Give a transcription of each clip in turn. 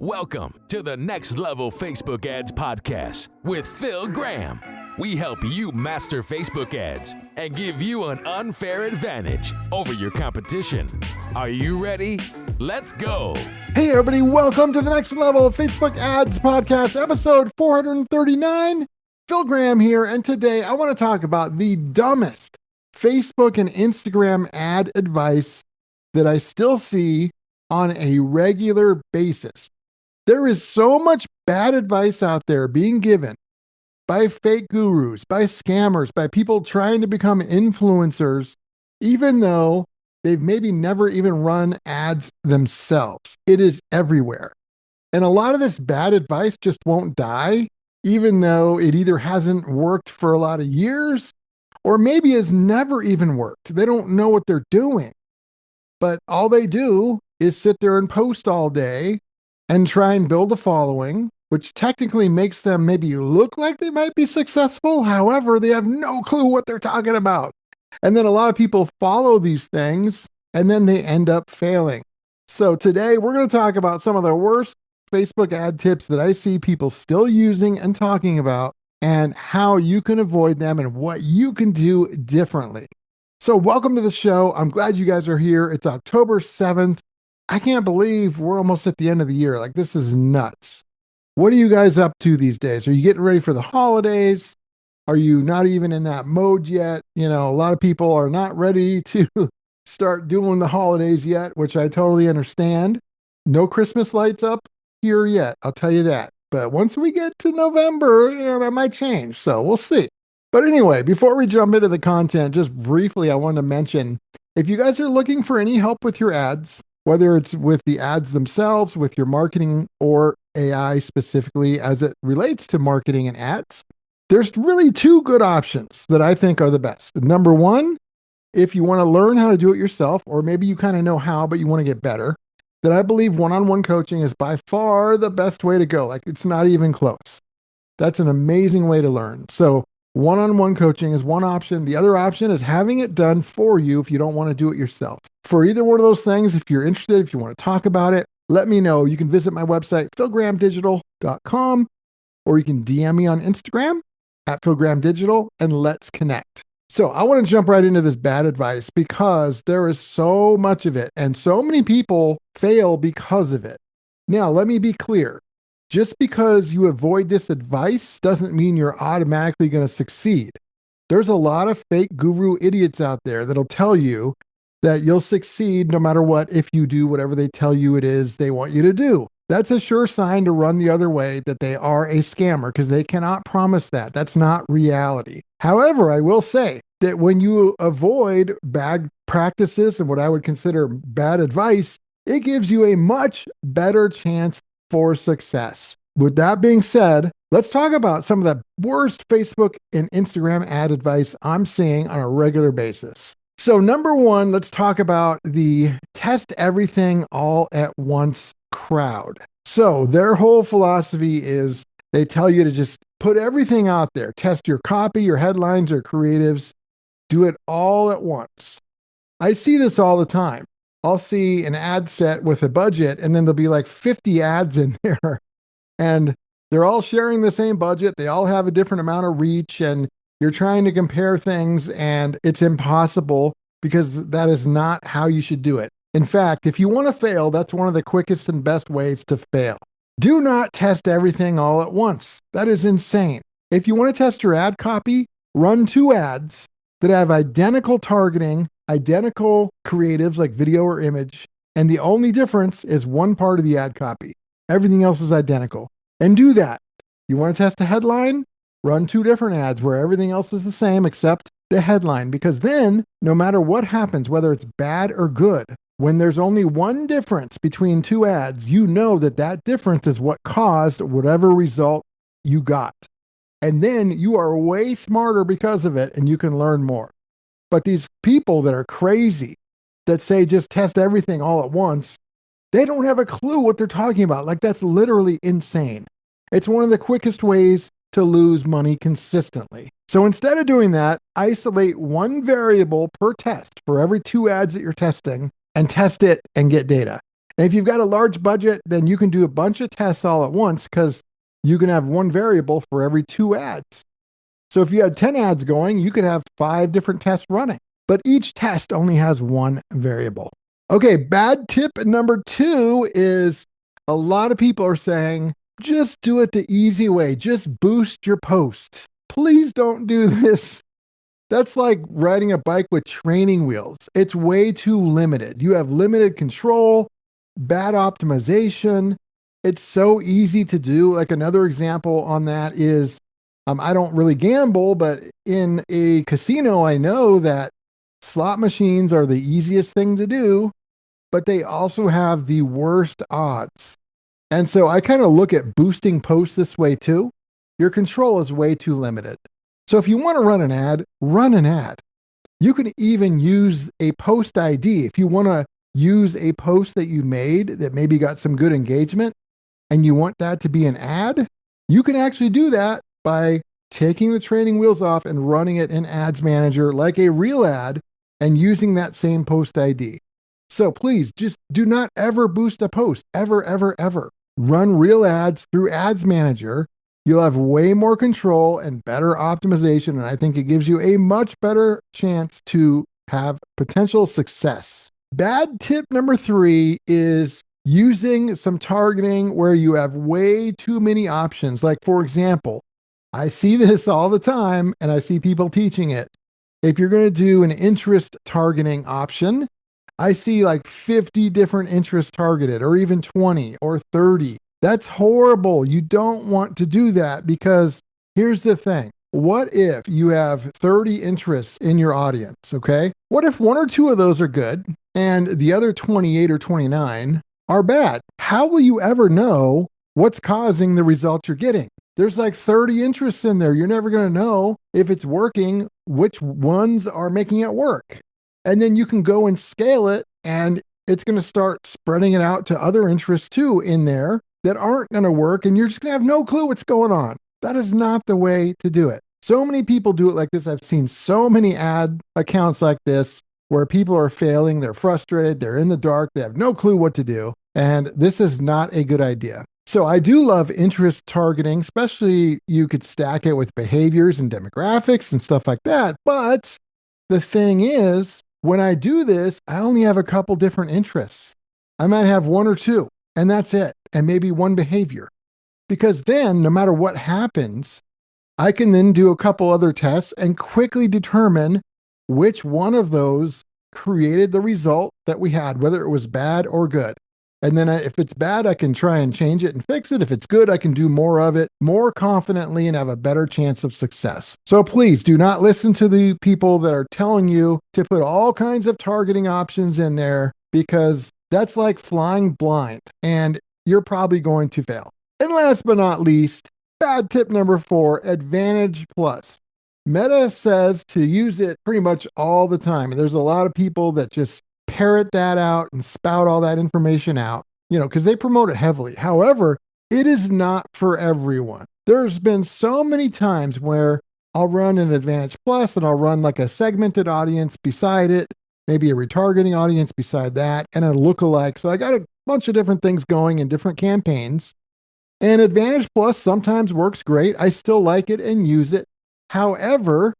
Welcome to the Next Level Facebook Ads Podcast with Phil Graham. We help you master Facebook ads and give you an unfair advantage over your competition. Are you ready? Let's go. Hey everybody, welcome to the Next Level Facebook Ads Podcast, episode 439. Phil Graham here, and today I want to talk about the dumbest Facebook and Instagram ad advice that I still see on a regular basis. There is so much bad advice out there being given by fake gurus, by scammers, by people trying to become influencers, even though they've maybe never even run ads themselves. It is everywhere. And a lot of this bad advice just won't die, even though it either hasn't worked for a lot of years or maybe has never even worked. They don't know what they're doing. But all they do is sit there and post all day and try and build a following, which technically makes them maybe look like they might be successful. However, they have no clue what they're talking about. And then a lot of people follow these things and then they end up failing. So today we're going to talk about some of the worst Facebook ad tips that I see people still using and talking about and how you can avoid them and what you can do differently. So welcome to the show. I'm glad you guys are here. It's October 7th. I can't believe we're almost at the end of the year. Like, this is nuts. What are you guys up to these days? Are you getting ready for the holidays? Are you not even in that mode yet? You know, a lot of people are not ready to start doing the holidays yet, which I totally understand. No Christmas lights up here yet, I'll tell you that. But once we get to November, that might change. So we'll see. But anyway, before we jump into the content, just briefly, I want to mention, if you guys are looking for any help with your ads, whether it's with the ads themselves, with your marketing, or AI specifically as it relates to marketing and ads, there's really two good options that I think are the best. Number one, if you want to learn how to do it yourself, or maybe you kind of know how, but you want to get better, then I believe one-on-one coaching is by far the best way to go. Like, it's not even close. That's an amazing way to learn. So one-on-one coaching is one option. The other option is having it done for you if you don't want to do it yourself. For either one of those things, if you're interested, if you want to talk about it, let me know. You can visit my website, philgrahamdigital.com, or you can DM me on Instagram at philgrahamdigital, and let's connect. So I want to jump right into this bad advice because there is so much of it and so many people fail because of it. Now, let me be clear. Just because you avoid this advice doesn't mean you're automatically going to succeed. There's a lot of fake guru idiots out there that'll tell you that you'll succeed no matter what if you do whatever they tell you it is they want you to do. That's a sure sign to run the other way that they are a scammer because they cannot promise that. That's not reality. However, I will say that when you avoid bad practices and what I would consider bad advice, it gives you a much better chance for success. With that being said, let's talk about some of the worst Facebook and Instagram ad advice I'm seeing on a regular basis. So number one, let's talk about the test everything all at once crowd. So their whole philosophy is they tell you to just put everything out there, test your copy, your headlines, or creatives, do it all at once. I see this all the time. I'll see an ad set with a budget and then there'll be like 50 ads in there and they're all sharing the same budget. They all have a different amount of reach and you're trying to compare things and it's impossible because that is not how you should do it. In fact, if you want to fail, that's one of the quickest and best ways to fail. Do not test everything all at once. That is insane. If you want to test your ad copy, run 2 ads that have identical targeting, identical creatives like video or image, and the only difference is one part of the ad copy. Everything else is identical. And do that. You want to test a headline? Run 2 different ads where everything else is the same except the headline, because then no matter what happens, whether it's bad or good, when there's only one difference between 2 ads, you know that that difference is what caused whatever result you got. And then you are way smarter because of it and you can learn more. But these people that are crazy, that say just test everything all at once, they don't have a clue what they're talking about. Like, that's literally insane. It's one of the quickest ways to lose money consistently. So instead of doing that, isolate one variable per test for every 2 ads that you're testing and test it and get data. And if you've got a large budget, then you can do a bunch of tests all at once because you can have one variable for every 2 ads. So if you had 10 ads going, you could have 5 different tests running, but each test only has one variable. Okay, bad tip number 2 is a lot of people are saying, just do it the easy way. Just boost your post. Please don't do this. That's like riding a bike with training wheels. It's way too limited. You have limited control, bad optimization. It's so easy to do. Like another example on that is I don't really gamble, but in a casino, I know that slot machines are the easiest thing to do, but they also have the worst odds. And so I kind of look at boosting posts this way too. Your control is way too limited. So if you want to run an ad, run an ad. You can even use a post ID. If you want to use a post that you made that maybe got some good engagement and you want that to be an ad, you can actually do that by taking the training wheels off and running it in Ads Manager like a real ad and using that same post ID. So please just do not ever boost a post, ever, ever, ever. Run real ads through Ads Manager. You'll have way more control and better optimization, and I think it gives you a much better chance to have potential success. Bad tip number 3 is using some targeting where you have way too many options. Like, for example, I see this all the time and I see people teaching it. If you're going to do an interest targeting option, I see like 50 different interests targeted, or even 20 or 30. That's horrible. You don't want to do that because here's the thing. What if you have 30 interests in your audience? Okay. What if 1 or 2 of those are good and the other 28 or 29 are bad? How will you ever know what's causing the results you're getting? There's like 30 interests in there. You're never going to know if it's working, which ones are making it work. And then you can go and scale it, and it's going to start spreading it out to other interests too in there that aren't going to work. And you're just going to have no clue what's going on. That is not the way to do it. So many people do it like this. I've seen so many ad accounts like this where people are failing. They're frustrated. They're in the dark. They have no clue what to do. And this is not a good idea. So I do love interest targeting, especially you could stack it with behaviors and demographics and stuff like that. But the thing is, when I do this, I only have a couple different interests. I might have 1 or 2, and that's it, and maybe 1 behavior. Because then, no matter what happens, I can then do a couple other tests and quickly determine which one of those created the result that we had, whether it was bad or good. And then if it's bad, I can try and change it and fix it. If it's good, I can do more of it more confidently and have a better chance of success. So please do not listen to the people that are telling you to put all kinds of targeting options in there, because that's like flying blind and you're probably going to fail. And last but not least, bad tip number 4, Advantage Plus. Meta says to use it pretty much all the time. And there's a lot of people that just parrot that out and spout all that information out, because they promote it heavily. However, it is not for everyone. There's been so many times where I'll run an Advantage Plus and I'll run like a segmented audience beside it, maybe a retargeting audience beside that, and a lookalike. So I got a bunch of different things going in different campaigns. And Advantage Plus sometimes works great. I still like it and use it. However,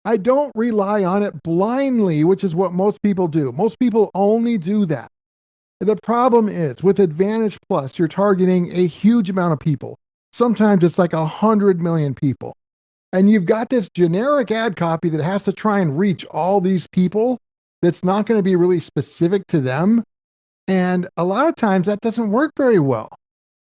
I don't rely on it blindly, which is what most people do. Most people only do that. The problem is with Advantage Plus, you're targeting a huge amount of people. Sometimes it's like 100 million people. And you've got this generic ad copy that has to try and reach all these people that's not going to be really specific to them. And a lot of times that doesn't work very well.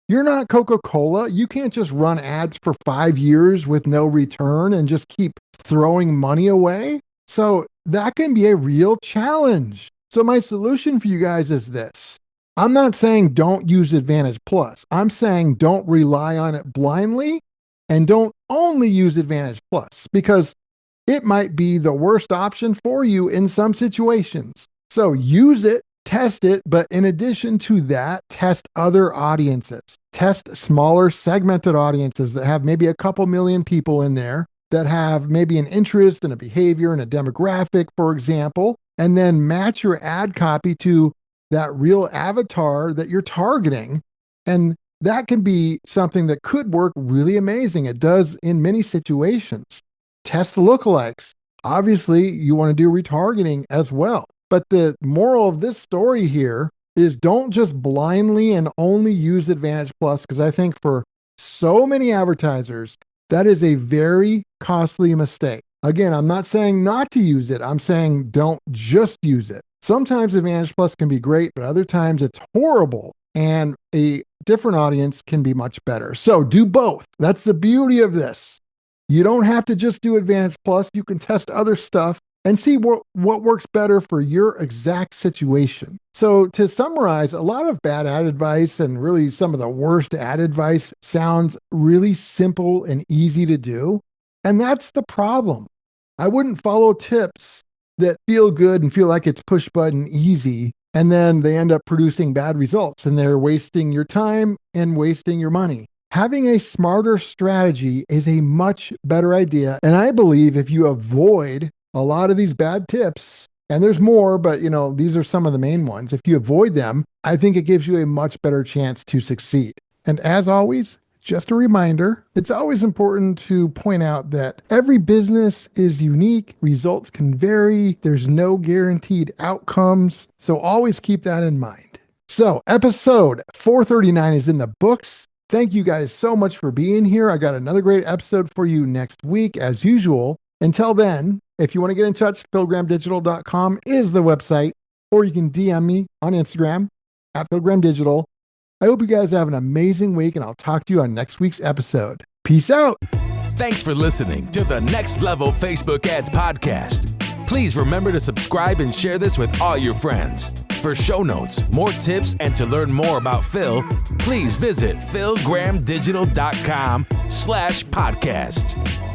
You're not Coca-Cola. You can't just run ads for 5 years with no return and just keep throwing money away. So that can be a real challenge. So my solution for you guys is this. I'm not saying don't use Advantage Plus. I'm saying don't rely on it blindly, and don't only use Advantage Plus, because it might be the worst option for you in some situations. So use it. Test it, but in addition to that, test other audiences. Test smaller segmented audiences that have maybe a couple million people in there, that have maybe an interest and a behavior and a demographic, for example, and then match your ad copy to that real avatar that you're targeting. And that can be something that could work really amazing. It does in many situations. Test the lookalikes. Obviously, you want to do retargeting as well. But the moral of this story here is don't just blindly and only use Advantage Plus, because I think for so many advertisers, that is a very costly mistake. Again, I'm not saying not to use it. I'm saying don't just use it. Sometimes Advantage Plus can be great, but other times it's horrible, and a different audience can be much better. So do both. That's the beauty of this. You don't have to just do Advantage Plus. You can test other stuff and see what works better for your exact situation. So to summarize, a lot of bad ad advice and really some of the worst ad advice sounds really simple and easy to do. And that's the problem. I wouldn't follow tips that feel good and feel like it's push button easy, and then they end up producing bad results and they're wasting your time and wasting your money. Having a smarter strategy is a much better idea. And I believe if you avoid a lot of these bad tips, and there's more, but these are some of the main ones. If you avoid them, I think it gives you a much better chance to succeed. And as always, just a reminder, it's always important to point out that every business is unique. Results can vary. There's no guaranteed outcomes. So always keep that in mind. So episode 439 is in the books. Thank you guys so much for being here. I got another great episode for you next week, as usual. Until then, if you want to get in touch, philgrahamdigital.com is the website, or you can DM me on Instagram at philgrahamdigital. I hope you guys have an amazing week, and I'll talk to you on next week's episode. Peace out. Thanks for listening to the Next Level Facebook Ads Podcast. Please remember to subscribe and share this with all your friends. For show notes, more tips, and to learn more about Phil, please visit philgrahamdigital.com/podcast.